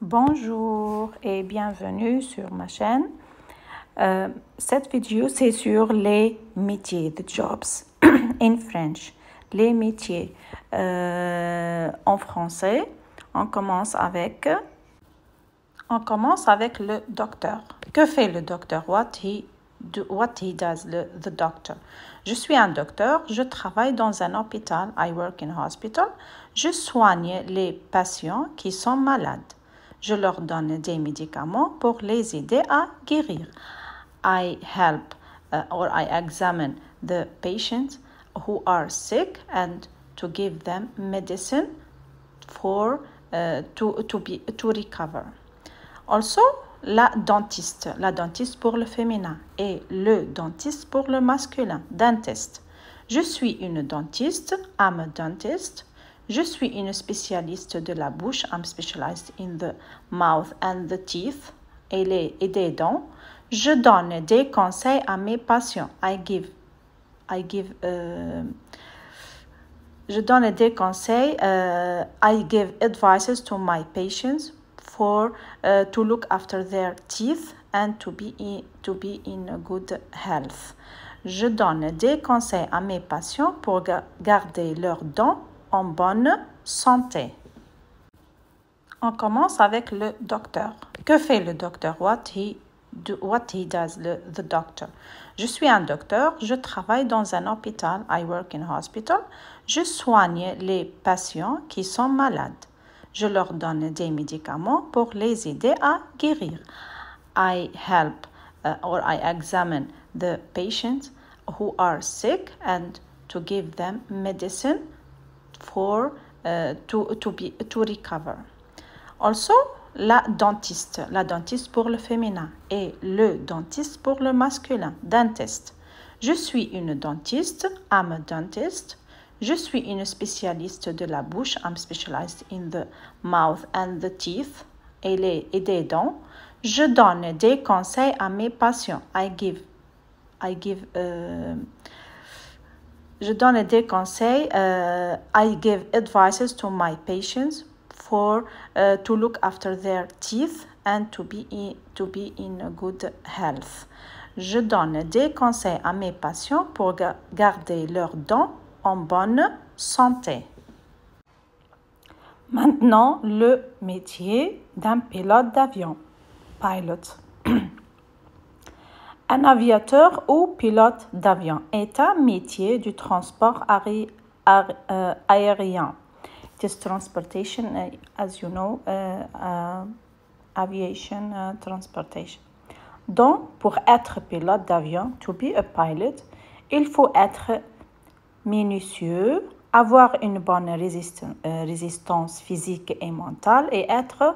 Bonjour et bienvenue sur ma chaîne. Cette vidéo c'est sur les métiers, the jobs in French. Les métiers en français. On commence avec le docteur. Que fait le docteur? What he does, the doctor. Je suis un docteur, je travaille dans un hôpital. I work in a hospital. Je soigne les patients qui sont malades. Je leur donne des médicaments pour les aider à guérir. I help or I examine the patients who are sick and to give them medicine for to recover. Also, la dentiste pour le féminin et le dentiste pour le masculin, dentist. Je suis une dentiste, I'm a dentist. Je suis une spécialiste de la bouche, I'm specialized in the mouth and the teeth, et des dents. Je donne des conseils à mes patients. Je donne des conseils. I give advices to my patients for to look after their teeth and to be in good health. Je donne des conseils à mes patients pour garder leurs dents en bonne santé. On commence avec le docteur. Que fait le docteur? What he does, the doctor. Je suis un docteur, je travaille dans un hôpital. I work in a hospital. Je soigne les patients qui sont malades. Je leur donne des médicaments pour les aider à guérir. I help or I examine the patients who are sick and to give them medicine for to recover. Also, la dentiste pour le féminin et le dentiste pour le masculin, dentist. Je suis une dentiste, I'm a dentist. Je suis une spécialiste de la bouche, I'm specialized in the mouth and the teeth, et des dents. Je donne des conseils à mes patients. Je donne des conseils. I give advices to my patients for to look after their teeth and to be in good health. Je donne des conseils à mes patients pour garder leurs dents en bonne santé. Maintenant, le métier d'un pilote d'avion. Pilot. Un aviateur ou pilote d'avion est un métier du transport aérien. It is transportation, as you know, aviation, transportation. Donc, pour être pilote d'avion, to be a pilot, il faut être minutieux, avoir une bonne résistance physique et mentale et être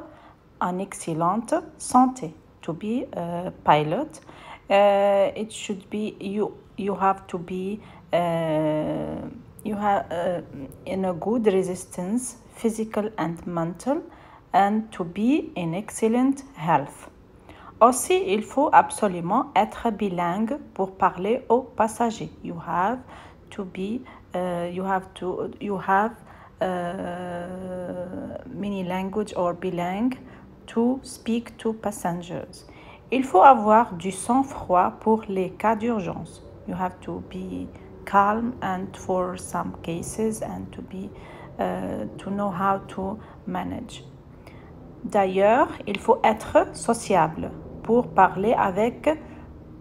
en excellente santé. To be a pilot, it should be you have to be you have in a good resistance, physical and mental, and to be in excellent health. Aussi, il faut absolument être bilingue pour parler aux passagers. You have many language or bilingue to speak to passengers. Il faut avoir du sang-froid pour les cas d'urgence. You have to be calm and for some cases and to know how to manage. D'ailleurs, il faut être sociable pour parler avec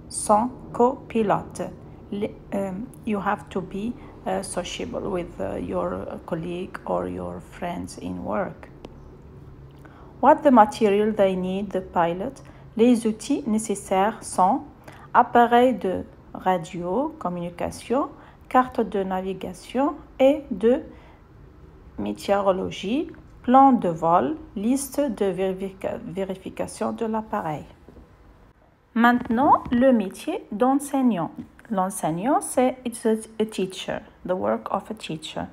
son copilote. You have to be sociable with your colleague or your friends in work. What the material they need, the pilot. Les outils nécessaires sont appareil de radio, communication, carte de navigation et de météorologie, plan de vol, liste de vérification de l'appareil. Maintenant, le métier d'enseignant. L'enseignant, it's a teacher, the work of a teacher.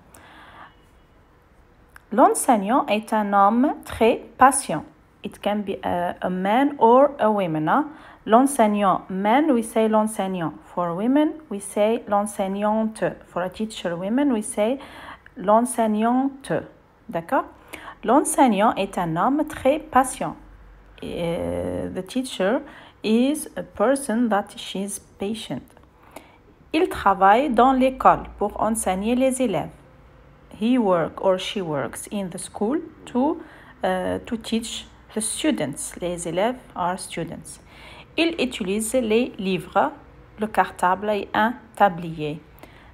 L'enseignant est un homme très patient. It can be a man or a woman. Hein? L'enseignant, man, we say l'enseignant. For women, we say l'enseignante. For a teacher, women, we say l'enseignante. D'accord? L'enseignant est un homme très patient. The teacher is a person that she's patient. Il travaille dans l'école pour enseigner les élèves. He works or she works in the school to teach the students. Les élèves are students. Il utilise les livres, le cartable et un tablier.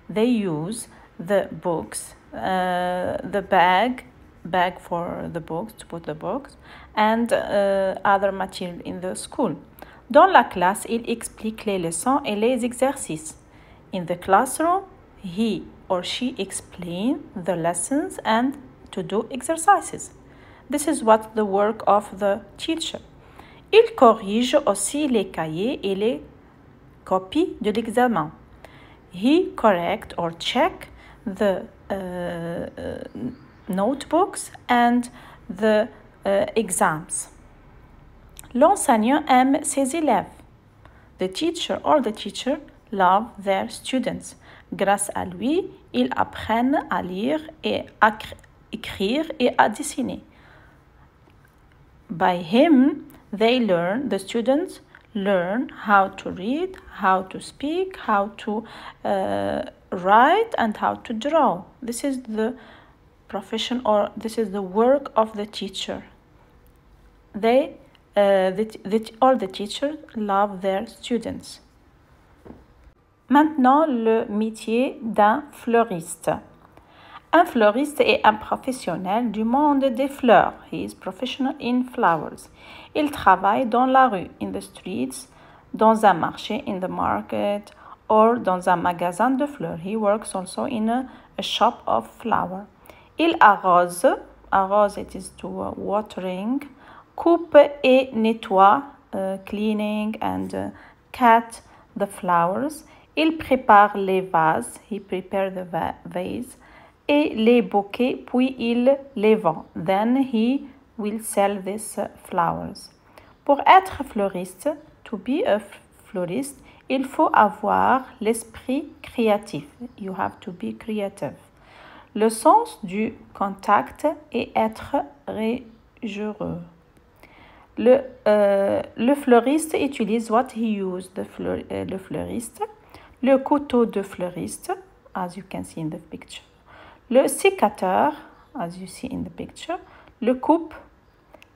They use the books, the bag for the books, to put the books, and other material in the school. Dans la classe, il explique les leçons et les exercices. In the classroom, he or she explains the lessons and to do exercises. This is what the work of the teacher. Il corrige aussi les cahiers et les copies de l'examen. He correct or check the notebooks and the exams. L'enseignant aime ses élèves. The teacher or the teacher love their students. Grâce à lui, ils apprennent à lire et à écrire et à dessiner. By him, the students learn how to read, how to speak, how to write, and how to draw. This is the profession or this is the work of the teacher. All the teachers love their students. Maintenant, le métier d'un fleuriste. Un fleuriste est un professionnel du monde des fleurs. He is professional in flowers. Il travaille dans la rue, in the streets, dans un marché, in the market, or dans un magasin de fleurs. He works also in a shop of flowers. Il arrose, it is to watering, coupe et nettoie, cleaning and cut the flowers. Il prépare les vases, he prepares the vase, et les bouquets, puis il les vend. Then he will sell these flowers. Pour être fleuriste, to be a florist, il faut avoir l'esprit créatif. You have to be creative. Le sens du contact et être rigoureux. Le fleuriste utilise what he used, le fleuriste. Le couteau de fleuriste, as you can see in the picture. Le sécateur, as you see in the picture. Le coupe,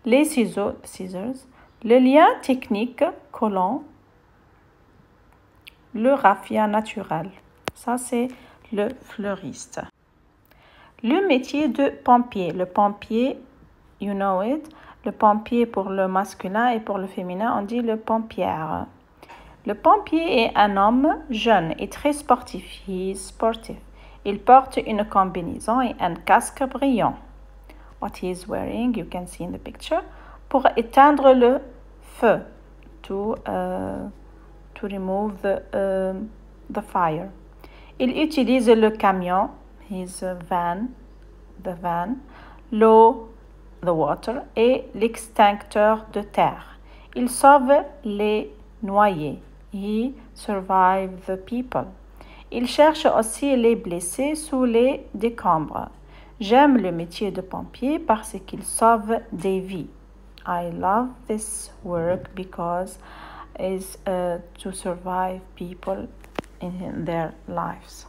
les ciseaux, scissors. Le lien technique, collant. Le raffia naturel. Ça, c'est le fleuriste. Le métier de pompier. Le pompier, you know it. Le pompier pour le masculin et pour le féminin, on dit le pompière. Le pompier est un homme jeune et très sportif. He is sportif. Il porte une combinaison et un casque brillant. What he is wearing, you can see in the picture. Pour éteindre le feu. To remove the fire. Il utilise le camion, his van, the van, l'eau, the water, et l'extincteur de terre. Il sauve les noyés. He survived the people. Il cherche aussi les blessés sous les décombres. J'aime le métier de pompier parce qu'il sauve des vies. I love this work because it's to survive people in their lives.